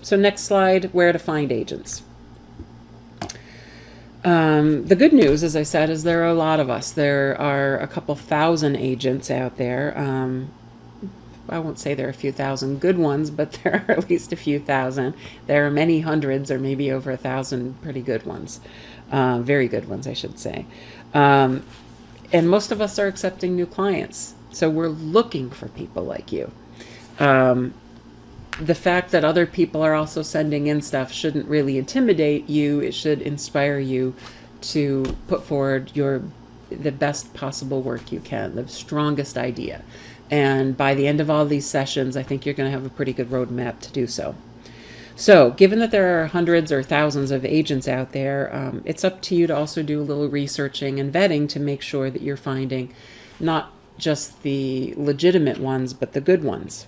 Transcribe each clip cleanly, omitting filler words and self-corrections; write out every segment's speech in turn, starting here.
So next slide, where to find agents. The good news, as I said, is there are a lot of us. There are a couple thousand agents out there. I won't say there are a few thousand good ones, but there are at least a few thousand. There are many hundreds, or maybe over 1,000 pretty good ones. Very good ones, I should say. And most of us are accepting new clients. So we're looking for people like you. The fact that other people are also sending in stuff shouldn't really intimidate you. It should inspire you to put forward the best possible work you can, the strongest idea. And by the end of all these sessions, I think you're going to have a pretty good roadmap to do so. So given that there are hundreds or thousands of agents out there, it's up to you to also do a little researching and vetting to make sure that you're finding not just the legitimate ones, but the good ones.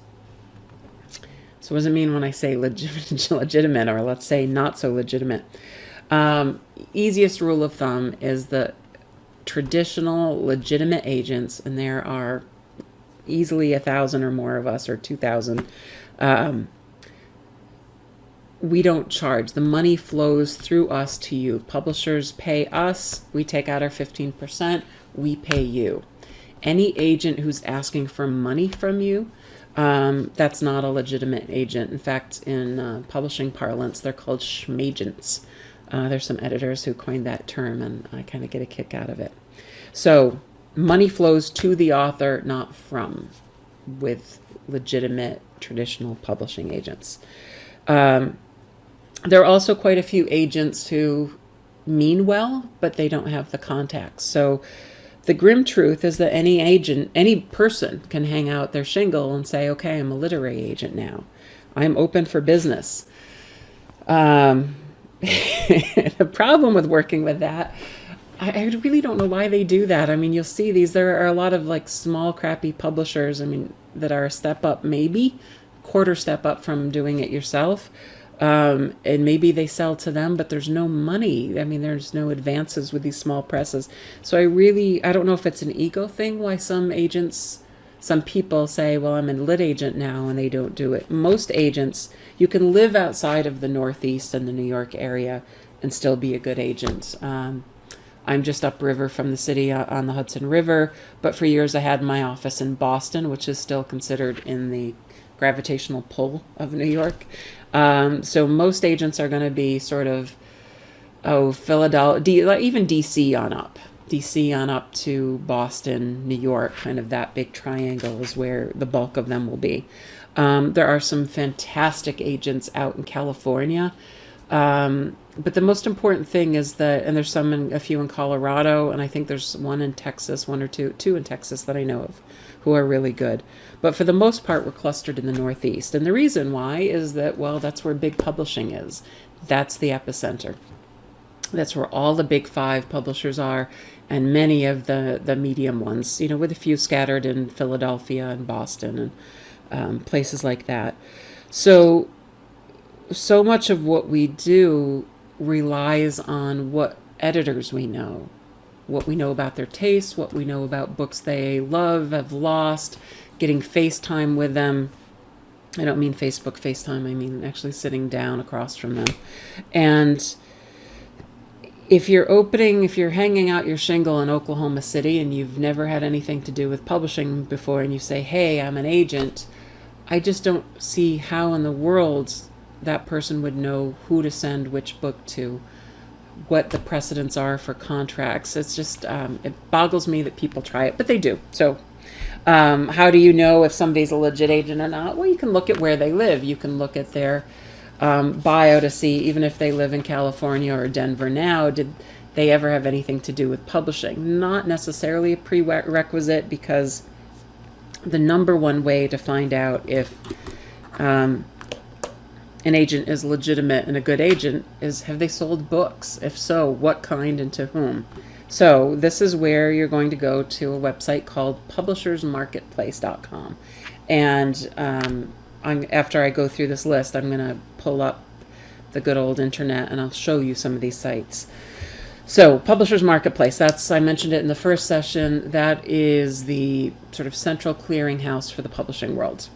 So what does it mean when I say legitimate, or let's say not so legitimate? Easiest rule of thumb is the traditional legitimate agents, and there are easily 1,000 or more of us, or 2,000. We don't charge. The money flows through us to you. Publishers pay us. We take out our 15%. We pay you. Any agent who's asking for money from you, that's not a legitimate agent. In fact, in publishing parlance, they're called schmagents. There's some editors who coined that term, and I kind of get a kick out of it. So money flows to the author, not from, with legitimate traditional publishing agents. There are also quite a few agents who mean well, but they don't have the contacts. So the grim truth is that any agent, any person can hang out their shingle and say, okay, I'm a literary agent now. I'm open for business. The problem with working with that, I really don't know why they do that. I mean, you'll see there are a lot of like small, crappy publishers, that are a step up, maybe quarter step up from doing it yourself. And maybe they sell to them, but there's no money. There's no advances with these small presses. So I don't know if it's an ego thing, why some people say, well, I'm a lit agent now, and they don't do it. Most agents, you can live outside of the Northeast and the New York area and still be a good agent. I'm just upriver from the city on the Hudson River, but for years I had my office in Boston, which is still considered in the gravitational pull of New York. So most agents are going to be sort of, Philadelphia, even DC on up to Boston, New York, kind of that big triangle is where the bulk of them will be. There are some fantastic agents out in California. But the most important thing is that, and there's a few in Colorado, and I think there's one in Texas, one or two in Texas that I know of, who are really good. But for the most part, we're clustered in the Northeast. And the reason why is that, well, that's where big publishing is. That's the epicenter. That's where all the big five publishers are, and many of the medium ones, with a few scattered in Philadelphia and Boston and places like that. So much of what we do relies on what editors we know, what we know about their tastes, what we know about books they love, have lost, getting FaceTime with them. I don't mean Facebook FaceTime, I mean actually sitting down across from them. And if you're hanging out your shingle in Oklahoma City and you've never had anything to do with publishing before, and you say, hey, I'm an agent, I just don't see how in the world that person would know who to send which book to, what the precedents are for contracts. It's just, it boggles me that people try it, but they do. So how do you know if somebody's a legit agent or not? Well, you can look at where they live. You can look at their bio to see, even if they live in California or Denver now, did they ever have anything to do with publishing? Not necessarily a prerequisite, because the number one way to find out if an agent is legitimate and a good agent is, have they sold books? If so, what kind and to whom? So this is where you're going to go to a website called publishersmarketplace.com. And after I go through this list, I'm going to pull up the good old internet and I'll show you some of these sites. So Publishers Marketplace, I mentioned it in the first session, that is the sort of central clearinghouse for the publishing world.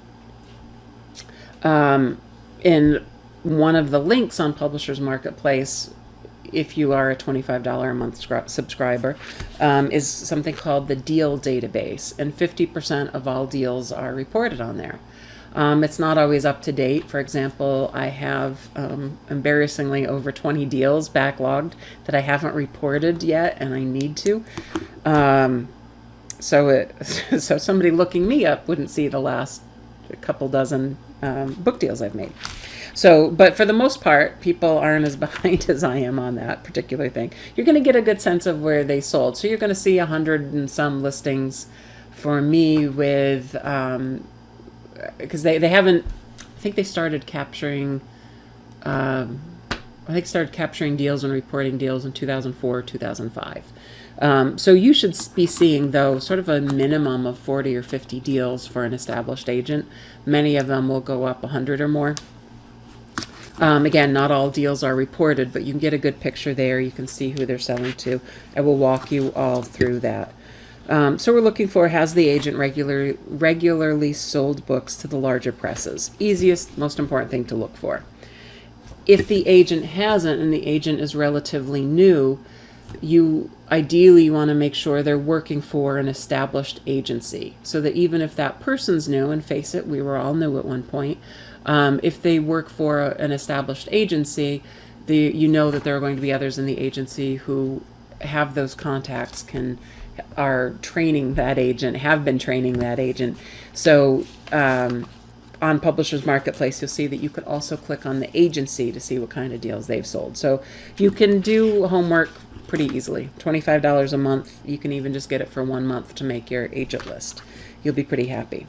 In one of the links on Publishers Marketplace, if you are a $25 a month subscriber, is something called the deal database, and 50% of all deals are reported on there. It's not always up to date. For example, I have embarrassingly over 20 deals backlogged that I haven't reported yet, and I need to. So somebody looking me up wouldn't see the last couple dozen book deals I've made. So, but for the most part, people aren't as behind as I am on that particular thing. You're going to get a good sense of where they sold. So you're going to see 100 and some listings for me with, because they haven't, I think they started capturing, deals and reporting deals in 2004, 2005. So you should be seeing, though, sort of a minimum of 40 or 50 deals for an established agent. Many of them will go up 100 or more. Again, not all deals are reported, but you can get a good picture there. You can see who they're selling to. I will walk you all through that. So we're looking for, has the agent regularly sold books to the larger presses? Easiest, most important thing to look for. If the agent hasn't and the agent is relatively new, you ideally want to make sure they're working for an established agency, so that even if that person's new, and face it, we were all new at one point, if they work for an established agency, you know that there are going to be others in the agency who have those contacts, are training that agent, have been training that agent. So on Publishers Marketplace, you'll see that you could also click on the agency to see what kind of deals they've sold. So you can do homework pretty easily. $25 a month. You can even just get it for 1 month to make your agent list. You'll be pretty happy.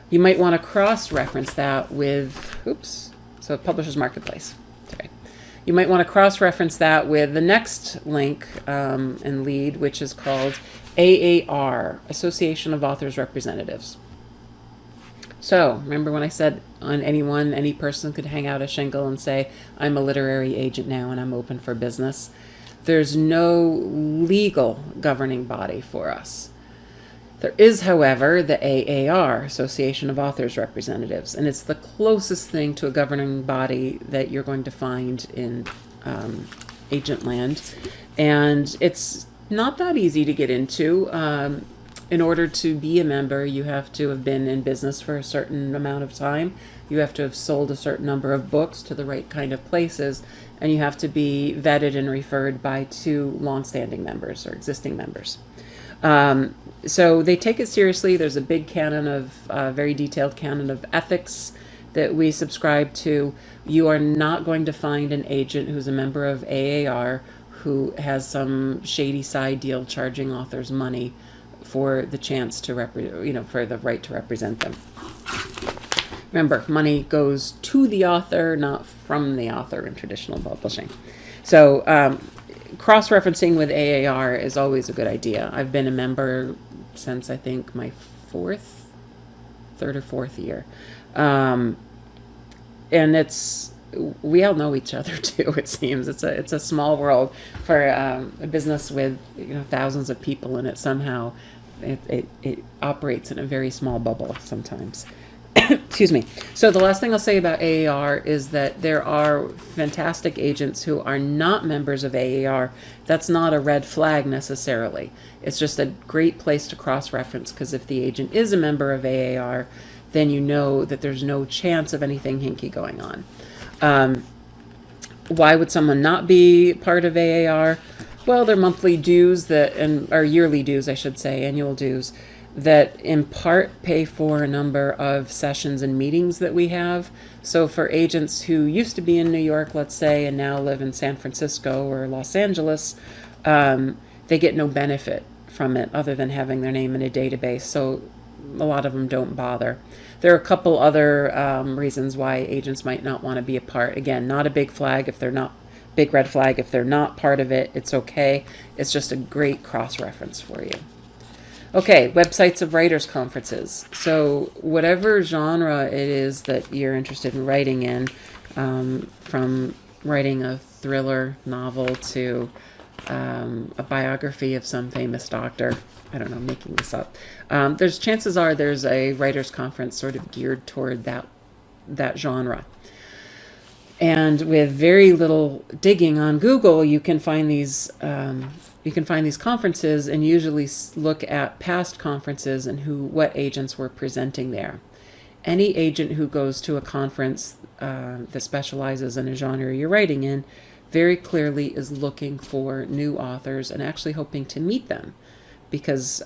You might want to cross-reference that with, Publishers Marketplace. Sorry. You might want to cross-reference that with the next link and lead, which is called AAR, Association of Authors Representatives. So remember when I said any person could hang out a shingle and say, I'm a literary agent now and I'm open for business. There's no legal governing body for us. There is, however, the AAR, Association of Authors Representatives, and it's the closest thing to a governing body that you're going to find in agent land. And it's not that easy to get into. In order to be a member, you have to have been in business for a certain amount of time. You have to have sold a certain number of books to the right kind of places, and you have to be vetted and referred by 2 longstanding members or existing members. So they take it seriously. There's a big canon of, very detailed canon of ethics that we subscribe to. You are not going to find an agent who's a member of AAR who has some shady side deal charging authors money for the chance to for the right to represent them. Remember, money goes to the author, not from the author in traditional publishing. So cross-referencing with AAR is always a good idea. I've been a member since I think my third or fourth year. And we all know each other too, it seems. It's a small world for a business with thousands of people in it. Somehow it operates in a very small bubble sometimes. Excuse me. So the last thing I'll say about AAR is that there are fantastic agents who are not members of AAR. That's not a red flag necessarily. It's just a great place to cross-reference, because if the agent is a member of AAR, then you know that there's no chance of anything hinky going on. Why would someone not be part of AAR? Well, they're monthly dues or yearly dues, I should say, annual dues, that in part pay for a number of sessions and meetings that we have. So for agents who used to be in New York, let's say, and now live in San Francisco or Los Angeles, they get no benefit from it other than having their name in a database. So a lot of them don't bother. There are a couple other reasons why agents might not want to be a part. Again, not a big red flag if they're not part of it. It's okay. It's just a great cross-reference for you. Okay, websites of writers' conferences. So whatever genre it is that you're interested in writing in, from writing a thriller novel to a biography of some famous doctor, I don't know, making this up. Chances are there's a writers' conference sort of geared toward that genre. And with very little digging on Google, you can find these conferences and usually look at past conferences and what agents were presenting there. Any agent who goes to a conference that specializes in a genre you're writing in very clearly is looking for new authors and actually hoping to meet them, because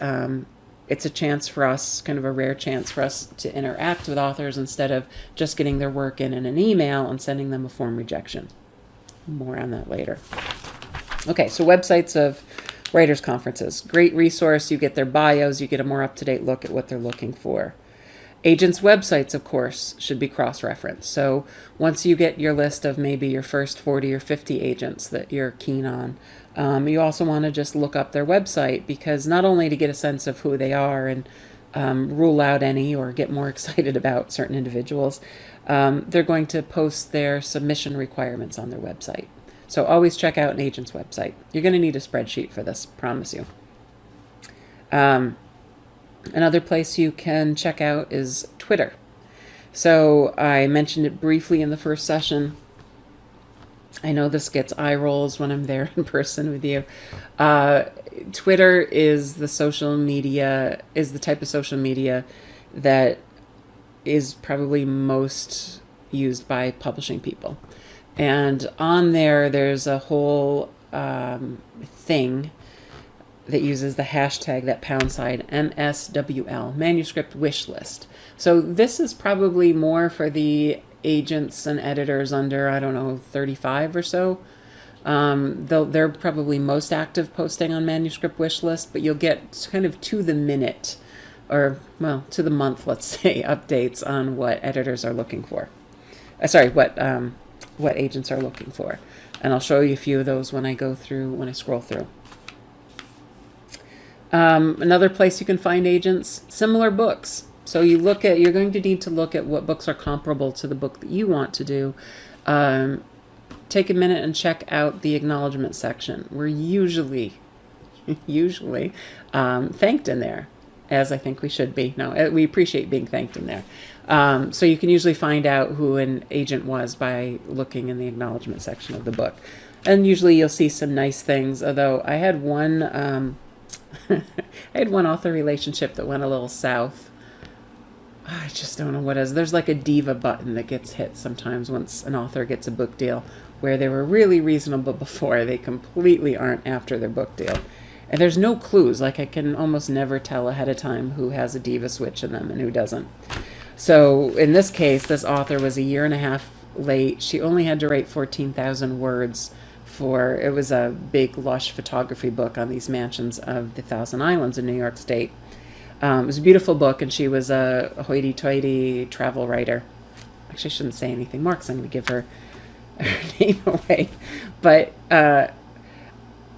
it's a chance for us, kind of a rare chance for us to interact with authors instead of just getting their work in an email and sending them a form rejection. More on that later. Okay, so websites of writers' conferences. Great resource. You get their bios. You get a more up-to-date look at what they're looking for. Agents' websites, of course, should be cross-referenced. So once you get your list of maybe your first 40 or 50 agents that you're keen on, you also want to just look up their website, because not only to get a sense of who they are and rule out any or get more excited about certain individuals, they're going to post their submission requirements on their website. So always check out an agent's website. You're going to need a spreadsheet for this, promise you. Another place you can check out is Twitter. So I mentioned it briefly in the first session. I know this gets eye rolls when I'm there in person with you. Twitter is the type of social media that is probably most used by publishing people. And on there's a whole thing that uses the hashtag, that # MSWL, Manuscript Wishlist. So this is probably more for the agents and editors under, I don't know, 35 or so. They're probably most active posting on Manuscript Wishlist, but you'll get kind of to the minute, or, well, to the month, let's say, updates on what editors are looking for. What agents are looking for. And I'll show you a few of those when I scroll through. Another place you can find agents, similar books. So you're going to need to look at what books are comparable to the book that you want to do. Take a minute and check out the acknowledgement section. We're usually thanked in there, as I think we should be. No, we appreciate being thanked in there. So you can usually find out who an agent was by looking in the acknowledgement section of the book. And usually you'll see some nice things, although I had one author relationship that went a little south. I just don't know what it is. There's like a diva button that gets hit sometimes once an author gets a book deal, where they were really reasonable before. They completely aren't after their book deal. And there's no clues. Like, I can almost never tell ahead of time who has a diva switch in them and who doesn't. So in this case, this author was a year and a half late. She only had to write 14,000 words it was a big, lush photography book on these mansions of the Thousand Islands in New York State. It was a beautiful book, and she was a hoity-toity travel writer. Actually, I shouldn't say anything more because I'm going to give her name away. But I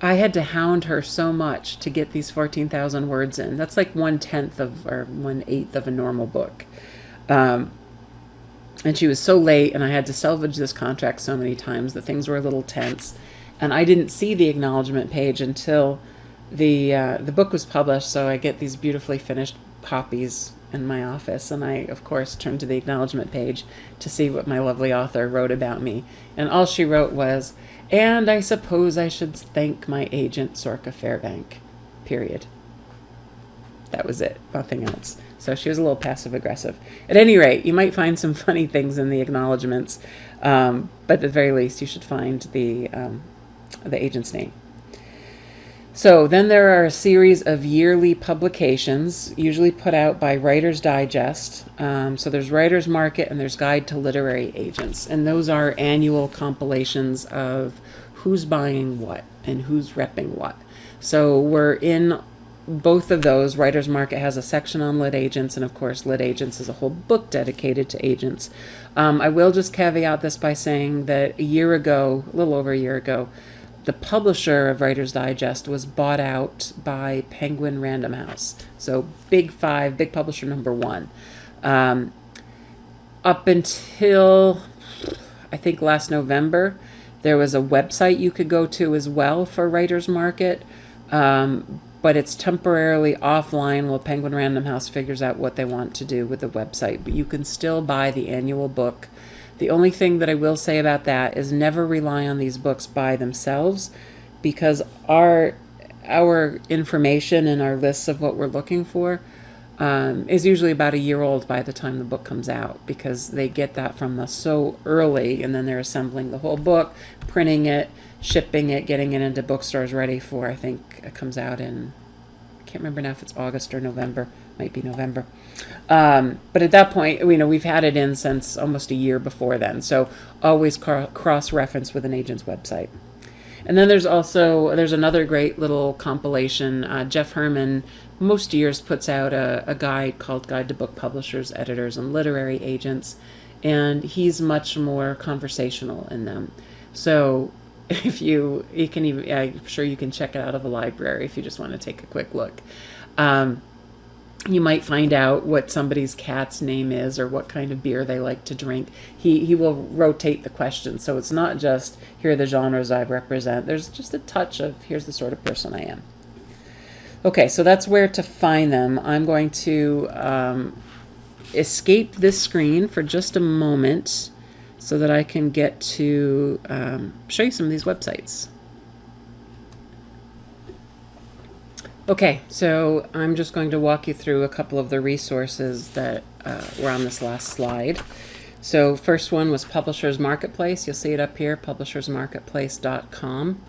had to hound her so much to get these 14,000 words in. That's like 1/10 or 1/8 of a normal book. And she was so late, and I had to salvage this contract so many times that things were a little tense. And I didn't see the acknowledgement page until the book was published, so I get these beautifully finished copies in my office, and I, of course, turned to the acknowledgement page to see what my lovely author wrote about me. And all she wrote was, "And I suppose I should thank my agent, Sorka Fairbank," period. That was it, nothing else. So she was a little passive-aggressive. At any rate, you might find some funny things in the acknowledgments, but at the very least, you should find the agent's name. So then there are a series of yearly publications, usually put out by Writer's Digest. So there's Writer's Market and there's Guide to Literary Agents. And those are annual compilations of who's buying what and who's repping what. So we're in both of those. Writer's Market has a section on lit agents, and of course lit agents is a whole book dedicated to agents. I will just caveat this by saying that a little over a year ago, the publisher of Writer's Digest was bought out by Penguin Random House. So big publisher number one. Up until, I think, last November, there was a website you could go to as well for Writer's Market. But it's temporarily offline while Penguin Random House figures out what they want to do with the website. But you can still buy the annual book The only thing that I will say about that is never rely on these books by themselves, because our information and our lists of what we're looking for is usually about a year old by the time the book comes out, because they get that from us so early, and then they're assembling the whole book, printing it, shipping it, getting it into bookstores ready for, I think it comes out in, I can't remember now if it's August or November, might be November. But at that point, we've had it in since almost a year before then, so always cross-reference with an agent's website. And then there's another great little compilation. Jeff Herman most years puts out a guide called Guide to Book Publishers, Editors, and Literary Agents, and he's much more conversational in them. So if you can even, I'm sure you can check it out of a library if you just want to take a quick look. You might find out what somebody's cat's name is or what kind of beer they like to drink. He will rotate the questions, so it's not just here are the genres I represent. There's just a touch of here's the sort of person I am. Okay, so that's where to find them. I'm going to escape this screen for just a moment so that I can get to show you some of these websites. Okay, so I'm just going to walk you through a couple of the resources that were on this last slide. So first one was Publishers Marketplace. You'll see it up here, publishersmarketplace.com.